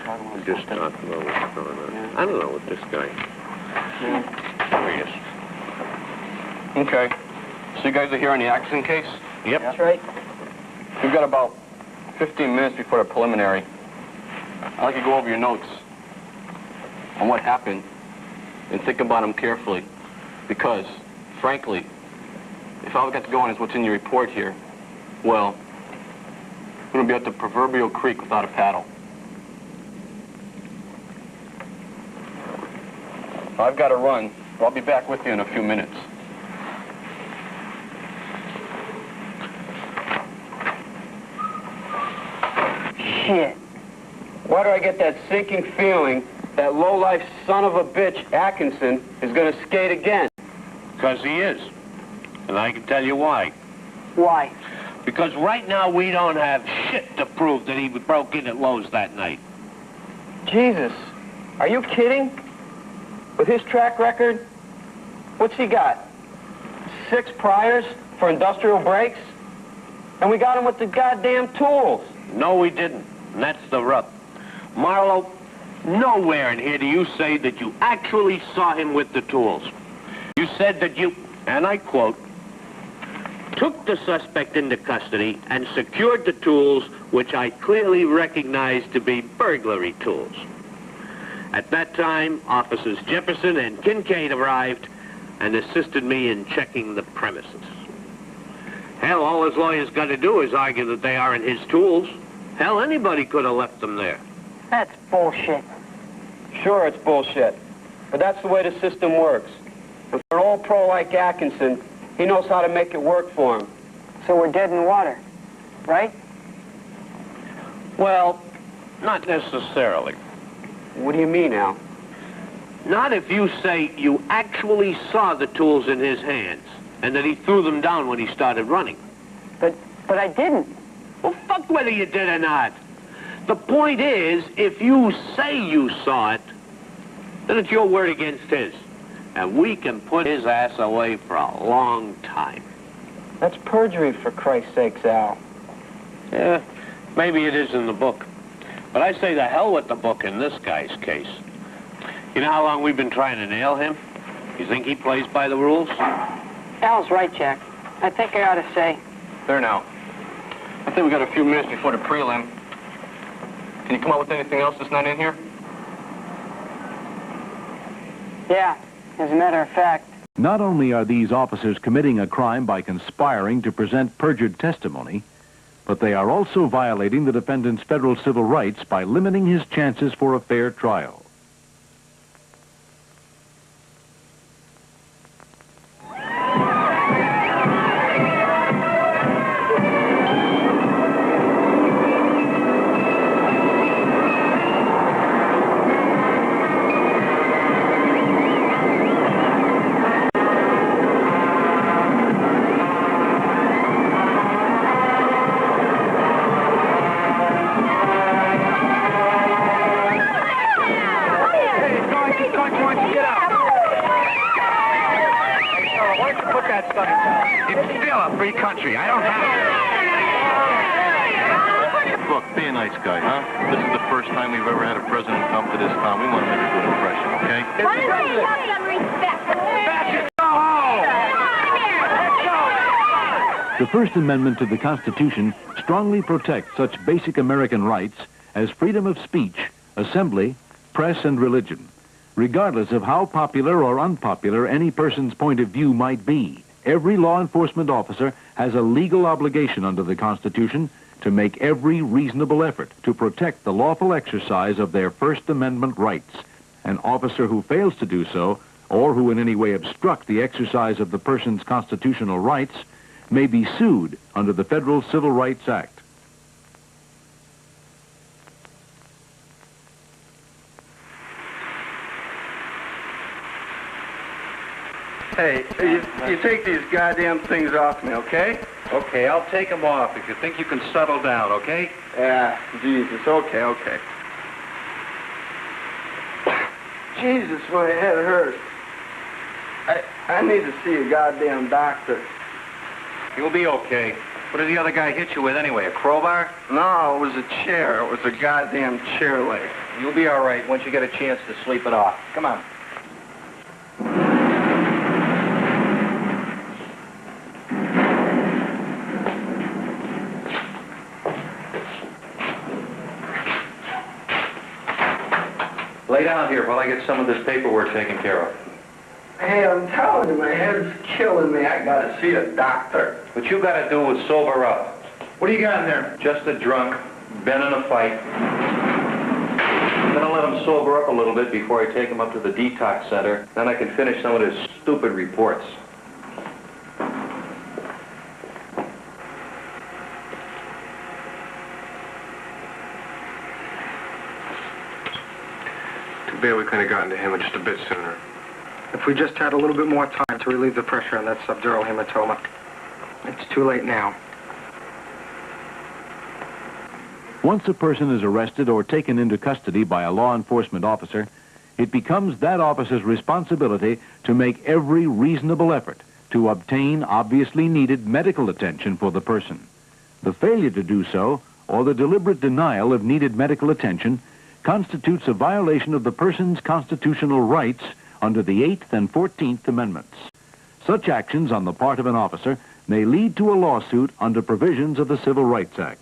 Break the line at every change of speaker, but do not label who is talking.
I just don't know what's going on. Yeah. I don't know with this guy. Yeah. There he is.
Okay. So you guys are here on the accident case?
Yep.
That's right.
We've got about 15 minutes before the preliminary. I'd like to go over your notes on what happened and think about them carefully. Because, frankly, if all we got to go on is what's in your report here, well, we're going to be at the proverbial creek without a paddle. I've got to run, but I'll be back with you in a few minutes.
Shit. Why do I get that sinking feeling that lowlife son of a bitch Atkinson is going to skate again?
Because he is. And I can tell you why.
Why?
Because right now we don't have shit to prove that he broke in at Lowe's that night.
Jesus. Are you kidding? With his track record, what's he got? 6 priors for industrial brakes? And we got him with the goddamn tools.
No, we didn't. And that's the rub. Marlowe, nowhere in here do you say that you actually saw him with the tools. You said that you, and I quote, took the suspect into custody and secured the tools, which I clearly recognized to be burglary tools. At that time, Officers Jefferson and Kincaid arrived and assisted me in checking the premises. Hell, all his lawyer's got to do is argue that they aren't his tools. Hell, anybody could have left them there.
That's bullshit. Sure, it's bullshit. But that's the way the system works. And for an old pro like Atkinson, he knows how to make it work for him. So we're dead in the water, right?
Well, not necessarily.
What do you mean, Al?
Not if you say you actually saw the tools in his hands and that he threw them down when he started running.
But I didn't.
Well, fuck whether you did or not. The point is, if you say you saw it, then it's your word against his. And we can put his ass away for a long time.
That's perjury, for Christ's sakes, Al.
Yeah, maybe it is in the book. But I say the hell with the book in this guy's case. You know how long we've been trying to nail him? You think he plays by the rules?
Al's right, Jack. I think I ought to say.
There now. I think we got a few minutes before the prelim. Can you come up with anything else that's not in here?
Yeah, as a matter of fact.
Not only are these officers committing a crime by conspiring to present perjured testimony, but they are also violating the defendant's federal civil rights by limiting his chances for a fair trial. The First Amendment to the Constitution strongly protects such basic American rights as freedom of speech, assembly, press, and religion, regardless of how popular or unpopular any person's point of view might be. Every law enforcement officer has a legal obligation under the Constitution to make every reasonable effort to protect the lawful exercise of their First Amendment rights. An officer who fails to do so, or who in any way obstruct the exercise of the person's constitutional rights, may be sued under the Federal Civil Rights Act.
Hey, you take these goddamn things off me, okay?
Okay, I'll take them off if you think you can settle down, okay?
Yeah, Jesus, okay. Jesus, my head hurts. I need to see a goddamn doctor.
You'll be okay.
What did the other guy hit you with anyway, a crowbar?
No, it was a chair. It was a goddamn chair leg.
You'll be all right once you get a chance to sleep it off. Come on. Lay down here while I get some of this paperwork taken care of.
Hey, I'm telling you, my head's killing me. I gotta see a doctor.
What you gotta do is sober up.
What do you got in there?
Just a drunk, been in a fight. I'm gonna let him sober up a little bit before I take him up to the detox center. Then I can finish some of his stupid reports.
Too bad we couldn't have gotten to him just a bit sooner.
If we just had a little bit more time to relieve the pressure on that subdural hematoma. It's too late now.
Once a person is arrested or taken into custody by a law enforcement officer, it becomes that officer's responsibility to make every reasonable effort to obtain obviously needed medical attention for the person. The failure to do so, or the deliberate denial of needed medical attention, constitutes a violation of the person's constitutional rights under the 8th and 14th Amendments. Such actions on the part of an officer may lead to a lawsuit under provisions of the Civil Rights Act.